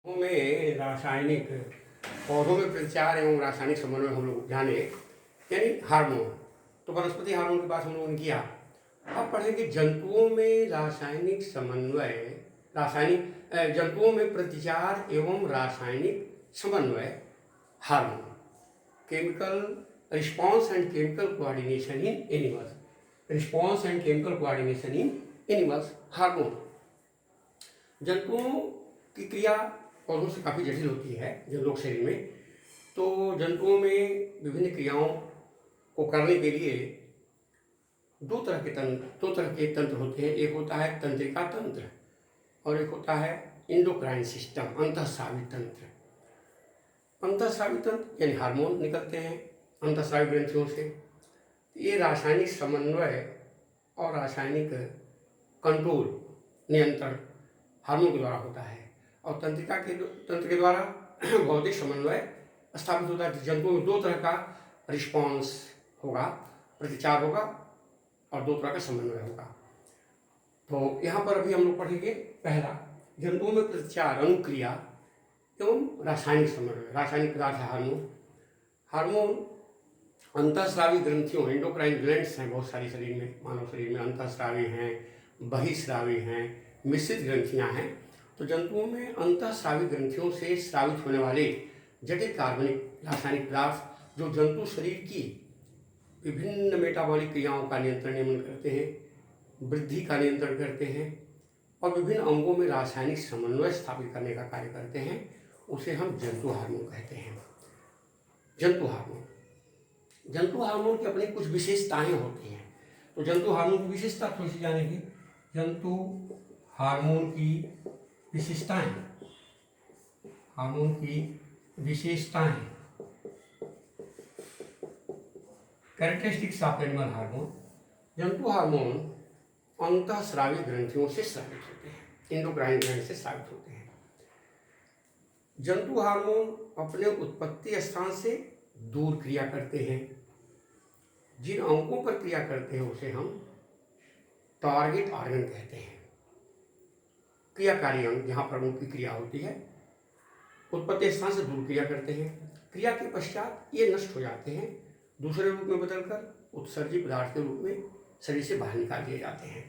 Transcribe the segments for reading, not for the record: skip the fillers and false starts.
में रासायनिक पौधों में प्रचार एवं रासायनिक समन्वय हम लोग जाने यानी हार्मोन। तो वनस्पति हार्मोन की बात हम लोगों ने किया। अब पढ़ेंगे जंतुओं में रासायनिक समन्वय, जंतुओं में प्रतिचार एवं रासायनिक समन्वय hormone, chemical response and chemical coordination in animals, response and chemical coordination in animals hormone. जंतुओं की क्रिया पौधों से काफ़ी जटिल होती है जंतुओं के शरीर में। तो जंतुओं में विभिन्न क्रियाओं को करने के लिए दो तरह के तंत्र होते हैं। एक होता है तंत्रिका तंत्र और एक होता है इंडोक्राइन सिस्टम, अंतःस्रावी तंत्र। अंतःस्रावी तंत्र यानी हार्मोन निकलते हैं अंतःस्रावी ग्रंथियों से। ये रासायनिक समन्वय और रासायनिक कंट्रोल, नियंत्रण हार्मोन के द्वारा होता है। और तंत्र के द्वारा भौतिक समन्वय स्थापित होता है। जंतुओं में दो तरह का रिस्पॉन्स होगा, प्रतिचार होगा और दो तरह का समन्वय होगा। तो यहाँ पर अभी हम लोग पढ़ेंगे पहला, जंतुओं में प्रतिचार, अनुक्रिया एवं रासायनिक समन्वय। रासायनिक पदार्थ है हार्मोन। हार्मोन अंतःस्रावी ग्रंथियों, एंडोक्राइन ग्लैंड्स हैं बहुत सारी शरीर में, मानव शरीर में अंतःस्रावी हैं, बहिःस्रावी हैं, मिश्रित ग्रंथियां हैं। तो जंतुओं में अंतःस्रावी ग्रंथियों से स्रावित होने वाले जटिल कार्बनिक रासायनिक पदार्थ जो जंतु शरीर की विभिन्न मेटाबॉलिक क्रियाओं का नियमन करते हैं, वृद्धि का नियंत्रण करते हैं और विभिन्न अंगों में रासायनिक समन्वय स्थापित करने का कार्य करते हैं, उसे हम जंतु हार्मोन कहते हैं। जंतु हार्मोन की अपनी कुछ विशेषताएं होती हैं। तो जंतु हार्मोन की विशेषता थोड़ी सी जानेंगे। जंतु हार्मोन की विशेषताएं, हार्मोन की विशेषताएं, कैरेक्टरिस्टिक्स ऑफ एनिमल हार्मोन। जंतु हार्मोन अंतःस्रावी ग्रंथियों से स्रावित होते हैं, इंडोक्राइन ग्लैंड से स्रावित होते हैं। जंतु हार्मोन अपने उत्पत्ति स्थान से दूर क्रिया करते हैं। जिन अंगों पर क्रिया करते हैं उसे हम टारगेट ऑर्गन कहते हैं। क्रियाकारी अंग जहाँ पर उनकी क्रिया होती है, उत्पत्ति स्थान से दूर क्रिया करते हैं। क्रिया के पश्चात ये नष्ट हो जाते हैं, दूसरे रूप में बदलकर उत्सर्जी पदार्थ के रूप में शरीर से बाहर निकाल दिए जाते हैं।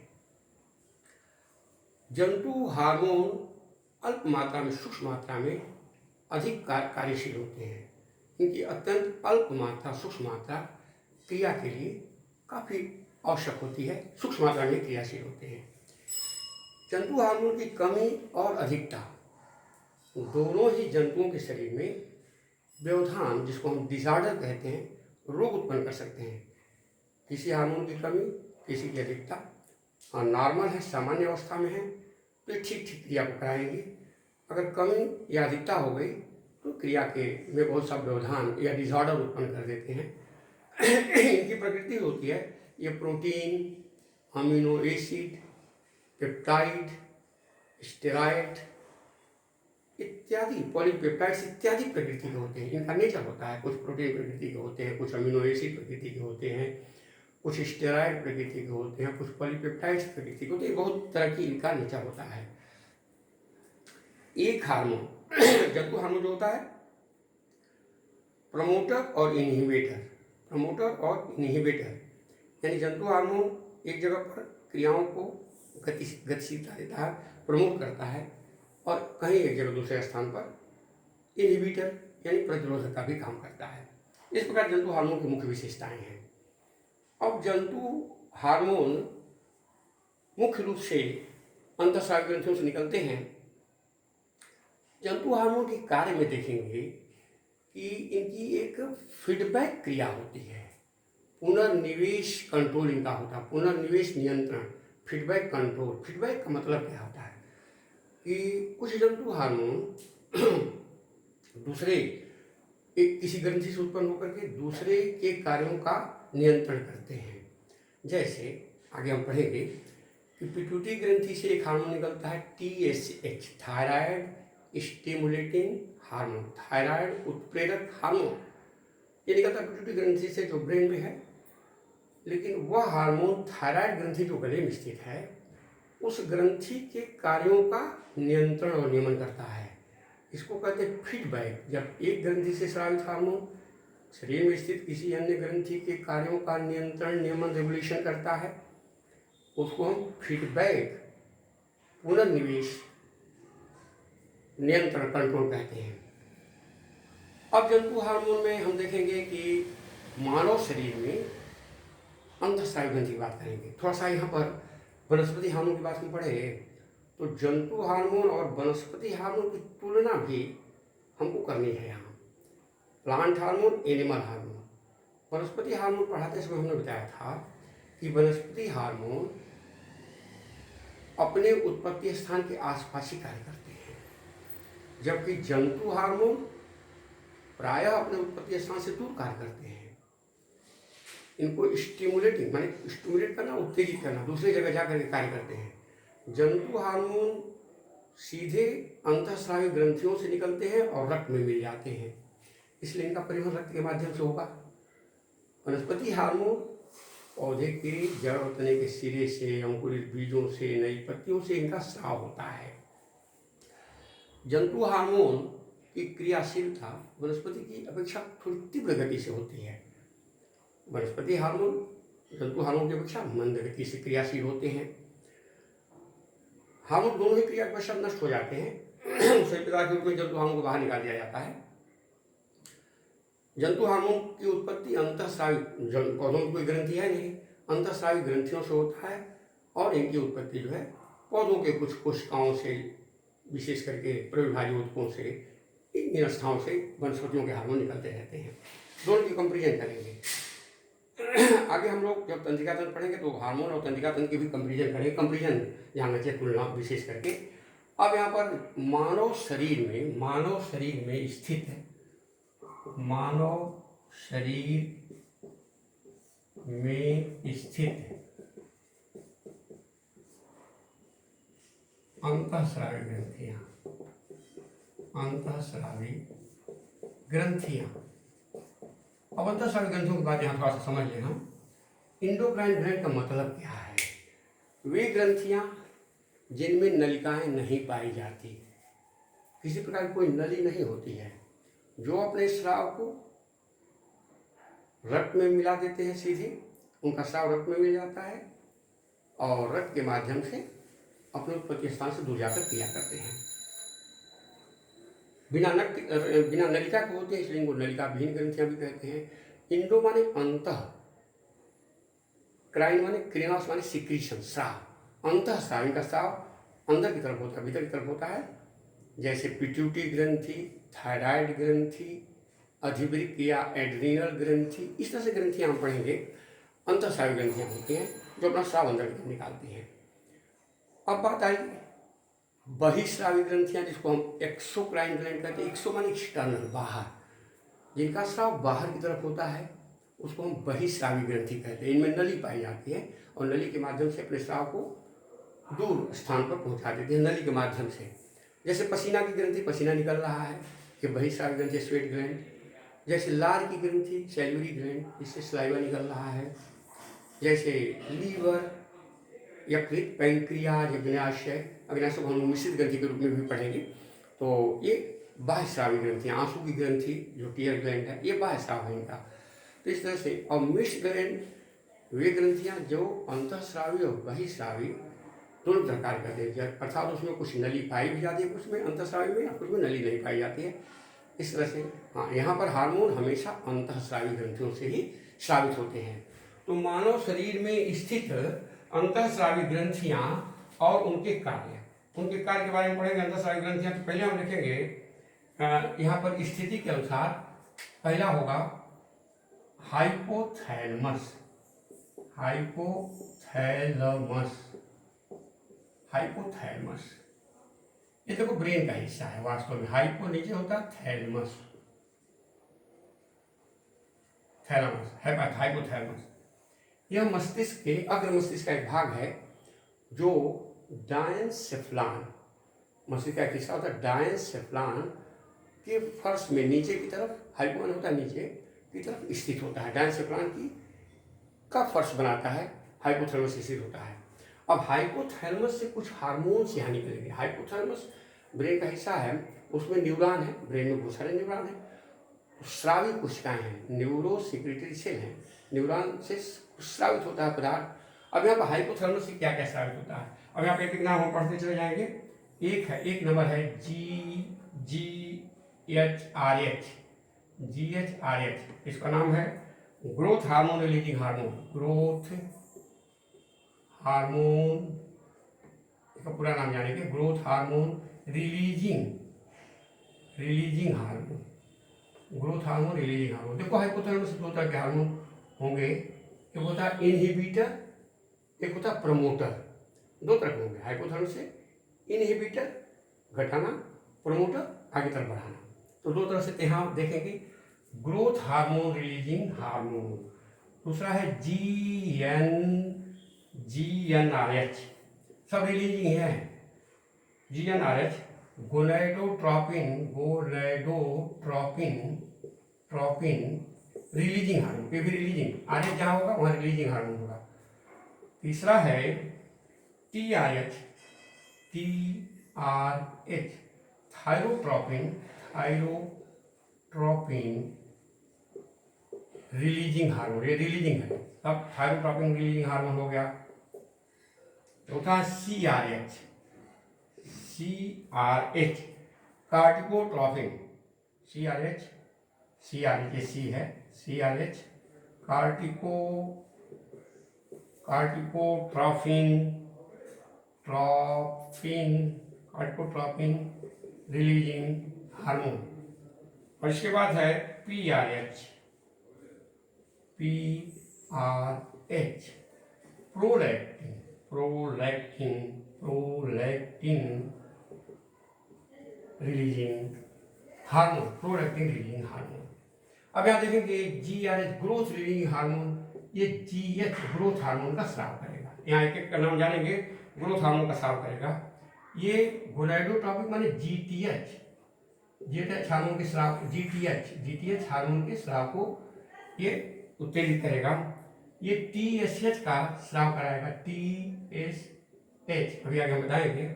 जंतु हार्मोन अल्प मात्रा में, सूक्ष्म मात्रा में अधिक कार्यशील होते हैं। इनकी अत्यंत अल्प मात्रा, सूक्ष्म मात्रा क्रिया के लिए काफ़ी आवश्यक होती है, सूक्ष्म मात्रा में क्रियाशील होते हैं। जंतु हार्मोन की कमी और अधिकता दोनों ही जंतुओं के शरीर में व्यवधान, जिसको हम डिसऑर्डर कहते हैं, रोग उत्पन्न कर सकते हैं। किसी हार्मोन की कमी, किसी की अधिकता नॉर्मल है, सामान्य अवस्था में है तो ठीक ठीक क्रिया को कराएंगे। अगर कमी या अधिकता हो गई तो क्रिया के में बहुत सा व्यवधान या डिसऑर्डर उत्पन्न कर देते हैं। इनकी प्रकृति होती है, ये protein, amino acid, peptide, steroid इत्यादि, पॉलीपेप्टाइड्स इत्यादि प्रकृति के होते हैं। इनका नेचर होता है, कुछ प्रोटीन प्रकृति के होते हैं, कुछ अमीनो एसिड प्रकृति के होते हैं, कुछ स्टेरॉइड प्रकृति के होते हैं, कुछ पॉलीपेप्टाइड्स प्रकृति के होते हैं। बहुत तरह की इनका नेचर होता है। एक हार्मोन जंतु हार्मोन जो होता है, प्रमोटर और इनहिबिटर, प्रमोटर और इनहिबिटर, यानी जंतु हार्मोन एक जगह पर क्रियाओं को गतिशीलता देता है, प्रमोट करता है, और कहीं एक जगह दूसरे स्थान पर इनहिबिटर यानी प्रतिरोधक का भी काम करता है। इस प्रकार जंतु हार्मोन की मुख्य विशेषताएं हैं। अब जंतु हार्मोन मुख्य रूप से अंतःस्रावी ग्रंथियों से निकलते हैं। जंतु हार्मोन के कार्य में देखेंगे कि इनकी एक फीडबैक क्रिया होती है, पुनर्निवेश कंट्रोल इनका होता है, पुनर्निवेश नियंत्रण, फीडबैक कंट्रोल। फीडबैक का मतलब क्या होता है कि कुछ जंतु हार्मोन दूसरे एक किसी ग्रंथि से उत्पन्न होकर के दूसरे के कार्यों का नियंत्रण करते हैं। जैसे आगे हम पढ़ेंगे कि पिट्यूटरी ग्रंथि से एक हार्मोन निकलता है TSH, thyroid stimulating hormone, thyroid उत्प्रेरक हार्मोन। ये निकलता है पिट्यूटरी ग्रंथि से जो ब्रेन में है। लेकिन वह हार्मोन थायराइड ग्रंथि जो गले में स्थित है, उस ग्रंथि के कार्यों का नियंत्रण और नियमन करता है। इसको कहते हैं फीडबैक। जब एक ग्रंथि से स्रावित हार्मोन शरीर में स्थित किसी अन्य ग्रंथि के कार्यों का नियंत्रण, नियमन, रेगुलेशन करता है, उसको हम फीडबैक, पुनर्निवेश, नियंत्रण, कंट्रोल कहते हैं। अब जंतु हार्मोन में हम देखेंगे कि मानव शरीर में अंतःस्रावी ग्रंथि की बात करेंगे। थोड़ा सा यहाँ पर वनस्पति हार्मोन की बात हम पढ़े तो जंतु हार्मोन और वनस्पति हार्मोन की तुलना भी हमको करनी है। यहाँ प्लांट हार्मोन, एनिमल हार्मोन। वनस्पति हार्मोन पढ़ाते समय हमने बताया था कि वनस्पति हार्मोन अपने उत्पत्ति स्थान के आसपास ही कार्य करते हैं, जबकि जंतु हार्मोन प्रायः अपने उत्पत्ति स्थान से दूर कार्य करते हैं। इनको स्टिमुलेटिंग माने स्टिमुलेट करना, उत्तेजित करना, दूसरी जगह जाकर के कार्य करते हैं। जंतु हार्मोन सीधे अंतःस्रावी ग्रंथियों से निकलते हैं और रक्त में मिल जाते हैं, इसलिए इनका परिवहन रक्त के माध्यम से होगा। वनस्पति हार्मोन पौधे के जड़ और तने के सिरे से, अंकुरित बीजों से, नई पत्तियों से इनका स्राव होता है। जंतु हार्मोन की क्रियाशीलता वनस्पति की अपेक्षा थोड़ी तीव्र गति से होती है। वनस्पति हार्मोन जंतु हार्मोन की अपेक्षा मंद गति से क्रियाशील होते हैं। हार्मोन दोनों ही क्रिया के पश्चात नष्ट हो जाते हैं। सही पदार्थ के रूप में जंतु हार्मोन को बाहर निकाल दिया जाता है। जंतु हार्मोन की उत्पत्ति अंतःस्रावी, पौधों की कोई ग्रंथि है नहीं, अंतःस्रावी ग्रंथियों से होता है और इनकी उत्पत्ति जो है पौधों के कुछ कोशिकाओं से, विशेष करके प्रविभाज्य ऊतकों से, इन अवस्थाओं से वनस्पतियों के हार्मोन निकलते रहते हैं। दोनों की कंपेरिजन करेंगे। आगे हम लोग जब तंत्रिका तंत्र पढ़ेंगे तो हार्मोन और तंत्रिका तंत्र की भी कंपेरिजन करेंगे। कंपेरिजन यहाँ बचे तुलना विशेष करके। अब यहाँ पर मानव शरीर में स्थित है, मानव शरीर में स्थित अंतःस्रावी ग्रंथियां, अंतःस्रावी ग्रंथियां। अब अंतःस्रावी ग्रंथियों की बात यहाँ थोड़ा सा समझ लेना। इंडोक्राइन ग्लैंड का मतलब क्या है? वे ग्रंथियां जिनमें नलिकाएं नहीं पाई जाती, किसी प्रकार की कोई नली नहीं होती है, जो अपने स्राव को रक्त में मिला देते हैं, सीधे उनका स्राव रक्त में मिल जाता है और रक्त के माध्यम से अपने उत्पत्ति स्थान से दूर जाकर क्रिया करते हैं। बिना नलिका के होते हैं, इसलिए इनको नलिका विहीन ग्रंथियां भी कहते हैं। इंडो माने अंतः, क्राइन माने क्रियास माने सिक्रीशन, स्राव। अंतःस्राव, इनका स्राव अंदर की तरफ होता है, भीतर की तरफ होता है। जैसे पिट्यूटरी ग्रंथि, थायराइड ग्रंथि, अधिवृक्क या एड्रीनल ग्रंथि, इस तरह से ग्रंथियां हम पढ़ेंगे। अंतःस्रावी ग्रंथियां होती हैं जो अपना स्राव अंदर की तरफ निकालती हैं। अब बात आई बहिस्रावी ग्रंथियां, जिसको हम एक्सोक्राइन ग्लैंड कहते हैं। एक्सो माने एक्सटर्नल, बाहर, जिनका स्राव बाहर की तरफ होता है उसको हम बहिस्रावी ग्रंथि कहते हैं। इनमें नली पाई जाती है और नली के माध्यम से अपने स्राव को दूर स्थान पर पहुंचा देते हैं, नली के माध्यम से। जैसे पसीना की ग्रंथि, पसीना निकल रहा है, कि बहिस्रावी ग्रंथि, स्वेट ग्लैंड। जैसे लार की ग्रंथि, सैल्यूरी ग्लैंड, जिससे सलाइवा निकल रहा है। जैसे लीवर, यकृत, पैंक्रियाज, अग्न्याशय, अग्न्याशय को हम मिश्रित ग्रंथि के रूप में भी पढ़ेंगे। तो ये बाह्यस्रावी ग्रंथियाँ, आंसू की ग्रंथि जो टीयर ग्लैंड है, ये बाह्यस्राव है इनका। तो इस तरह से और मिश्र ग्लैंड वे ग्रंथियाँ जो अंतःस्रावी और बहिस्रावी दोनों तरह कार्य करते हैं, अर्थात उसमें कुछ नली पाई भी जाती है, कुछ में अंतःस्रावी में, कुछ में नली नहीं पाई जाती है। इस तरह से हाँ, यहाँ पर हार्मोन हमेशा अंतःस्रावी ग्रंथियों से ही स्रावित होते हैं। तो मानव शरीर में स्थित अंतःस्रावी ग्रंथियाँ और उनके कार्य के बारे में पढ़ेंगे। अंतःस्रावी ग्रंथियाँ तो पहले हम लिखेंगे यहाँ पर स्थिति के अनुसार। पहला होगा हाइपोथैलेमस, हाइपोथैलेमस ये देखो ब्रेन का हिस्सा है वास्तव में। हाइपो नीचे होता है, थैलेमस, हाइपोथैलेमस। यह मस्तिष्क के अग्र मस्तिष्क का एक भाग है जो डायनसेफ्लान, मस्तिष्क का एक हिस्सा होता है डायनसेफ्लान के फर्श में नीचे की तरफ, हाइपोन होता है नीचे की तरफ स्थित होता है। डायनसेफ्लान की का फर्श बनाता है, हाइपोथैलेमस स्थित होता है। अब हाइपोथैलेमस से कुछ हार्मोन्स यहाँ निकलेंगे। हाइपोथैलेमस ब्रेन का हिस्सा है, उसमें न्यूरॉन है, ब्रेन में बहुत सारे न्यूरॉन हैं, स्रावी कोशिकाएं हैं, न्यूरो सेक्रेटरी सेल हैं, न्यूरॉन से स्रावित होता है पदार्थ। अब यहाँ पर हाइपोथैलेमस से क्या क्या स्रावित होता है, अब यहाँ पे एक नाम हम पढ़ते चले जाएंगे। एक नंबर है GHRH, इसका नाम है growth hormone releasing hormone, growth hormone, इसका पूरा नाम जानेंगे, growth hormone releasing hormone, growth hormone releasing hormone. देखो हाइपोथैलेमस दो तरह के हार्मोन होंगे, एक होता है इनहिबिटर, एक होता है प्रमोटर, दो तरह के होंगे हाइपोथैलेमस से, इनहिबिटर घटाना, प्रमोटर आगे तरफ बढ़ाना। तो दो तरह से यहाँ देखेंगे, ग्रोथ हार्मोन रिलीजिंग हार्मोन। दूसरा है GnRH, सब रिलीजिंग है। GnRH गोनेडोट्रोपिन रिलीजिंग हार्मोन, ये भी रिलीजिंग, आरएच जहाँ होगा वहाँ रिलीजिंग हार्मोन होगा। तीसरा है TRH, थायरोट्रोपिन रिलीजिंग हार्मोन, ये रिलीजिंग है। अब थायरोट्रोपिन रिलीजिंग हार्मोन हो गया। चौथा CRH, कार्टिकोट्रोपिन, CRH ये C है, CRH कार्टिकोट्रोपिन रिलीजिंग हार्मोन। और इसके बाद है PRH, प्रोलैक्टिन रिलीजिंग हार्मोन। अब यहाँ देखेंगे GRH ग्रोथ रिलीजिंग हार्मोन, ये GH ग्रोथ हार्मोन का स्राव करेगा। यहाँ एक एक का नाम जानेंगे, ग्रोथ हार्मोन का स्राव करेगा। ये गोनाडोट्रोपिक माने GTH हार्मोन के स्राव, GTH हार्मोन के स्राव को ये उत्तेजित करेगा। ये TSH का स्राव कराएगा, TSH अभी आगे हम बताएंगे।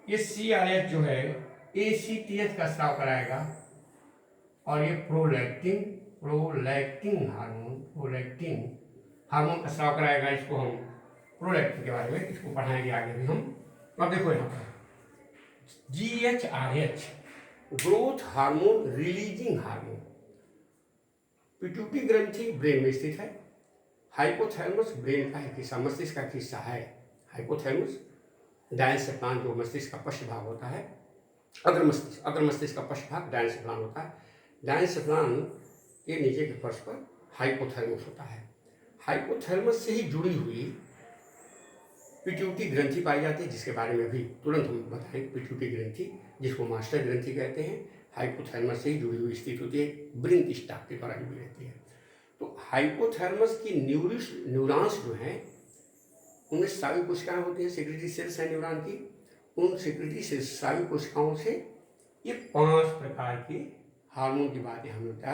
ये CRH जो है ACTH का स्राव कराएगा, और ये प्रोलैक्टिन हार्मोन का स्राव कराएगा। इसको हम प्रोलैक्टिन के बारे में इसको पढ़ाएंगे आगे भी हम। अब देखो यहाँ पर GHRH growth hormone releasing hormone, pituitary ग्रंथि ब्रेन में स्थित है। हाइपोथैलेमस ब्रेन का एक हिस्सा, मस्तिष्क का हिस्सा है। हाइपोथैलेमस डायन्सेफलान जो मस्तिष्क का पश्च भाग होता है, अग्र मस्तिष्क का पश्च भाग डायन्सेफलान होता है। डायन्सेफलान के नीचे के फर्श पर हाइपोथैलेमस होता है। हाइपोथैलेमस से ही जुड़ी हुई पिट्यूटरी ग्रंथि पाई जाती है, जिसके बारे में भी तुरंत हम बताएंगे। पिट्यूटरी ग्रंथि जिसको मास्टर ग्रंथि कहते हैं, हाइपोथैलेमस से ही जुड़ी हुई स्थित होती है, ब्रिंक स्टाक के द्वारा जुड़ी रहती है। तो हाइपोथैलेमस की न्यूरॉन्स जो हैं उनमें स्रावी कोशिकाएं होती हैं, सेक्रेटरी सेल्स हैं न्यूरॉन की। उन सेक्रेटरी सेल्स स्रावी कोशिकाओं से ये 5 प्रकार के हार्मोन की बातें हम लोग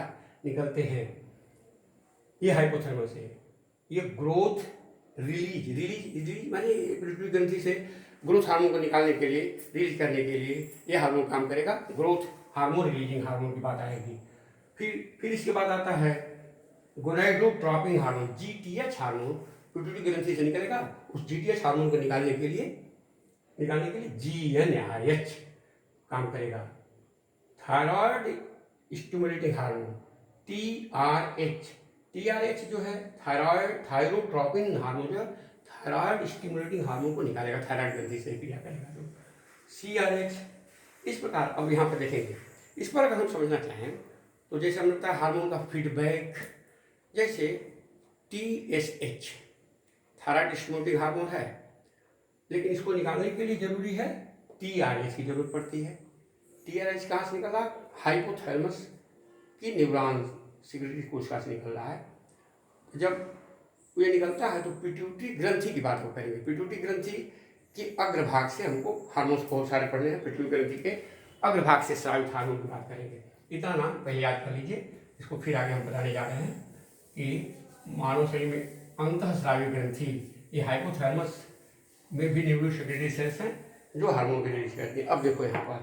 निकलते हैं। ये हाइपोथैलेमस है। ये ग्रोथ रिलीज माने पिट्यूटरी ग्रंथि से ग्रोथ हार्मोन को निकालने के लिए, रिलीज करने के लिए ये हार्मोन काम करेगा। ग्रोथ हार्मोन रिलीजिंग हार्मोन की बात आएगी। फिर इसके बाद आता है gonadotropin hormone, GTH hormone pituitary ग्रंथि से निकलेगा। उस GTH हार्मोन को निकालने के लिए GnRH काम करेगा। थायराइड स्टिमुलेटिंग हार्मोन TRH जो है थायरोट्रोपिन हार्मोन जो थायराइड स्टिमुलेटिंग हार्मोन को निकालेगा, थायराइड ग्रंथि से क्रिया करेगा। तो CRH इस प्रकार। अब यहाँ पर देखेंगे, इस पर अगर हम समझना चाहें तो जैसे हमने बताया हार्मोन का फीडबैक, जैसे TSH थायराइड स्टिमुलेटिंग हार्मोन है, लेकिन इसको निकालने के लिए जरूरी है TRH की जरूरत पड़ती है। TRH कहाँ से निकला? हाइपोथैलेमस की न्यूरॉन सेक्रेटरी कोशिका से निकल रहा है। जब ये निकलता है तो पिट्यूटरी ग्रंथि की बात हम करेंगे। पिट्यूटरी ग्रंथि के अग्रभाग से हमको हार्मोन्स बहुत सारे पढ़ने हैं। पिट्यूटरी ग्रंथि के अग्रभाग से स्रावित हार्मोन की बात करेंगे। इतना नाम पहले याद कर लीजिए, इसको फिर आगे हम बताने जा रहे हैं कि मानव शरीर में अंतःस्रावी ग्रंथि, ये हाइपोथैलेमस में भी न्यूरो सेक्रेटरी सेल्स हैं जो हार्मोन की रिलीज करती है। अब देखो यहाँ पर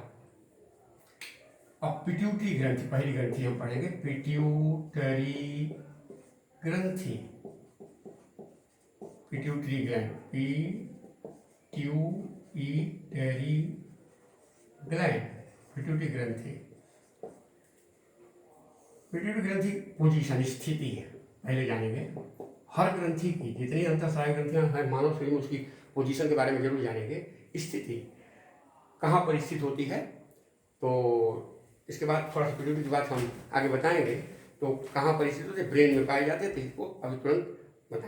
अब पिट्यूटरी ग्रंथि, पहली ग्रंथि हम पढ़ेंगे, पिट्यूटरी ग्रंथि, pituitary gland, pituitary gland, pituitary ग्रंथि। पिट्यूटरी ग्रंथि पोजीशन, स्थिति है, पहले जानेंगे। हर ग्रंथि की जितनी अंतःस्रावी ग्रंथियां हैं मानव शरीर में, उसकी पोजीशन के बारे में जरूर जानेंगे। स्थिति कहाँ पर स्थित होती है, तो इसके बाद थोड़ा सा पिट्यूटरी की बात हम आगे बताएंगे। तो कहाँ पर स्थित होते, ब्रेन में पाए जाते थे, इसको अभी तुरंत बताएंगे।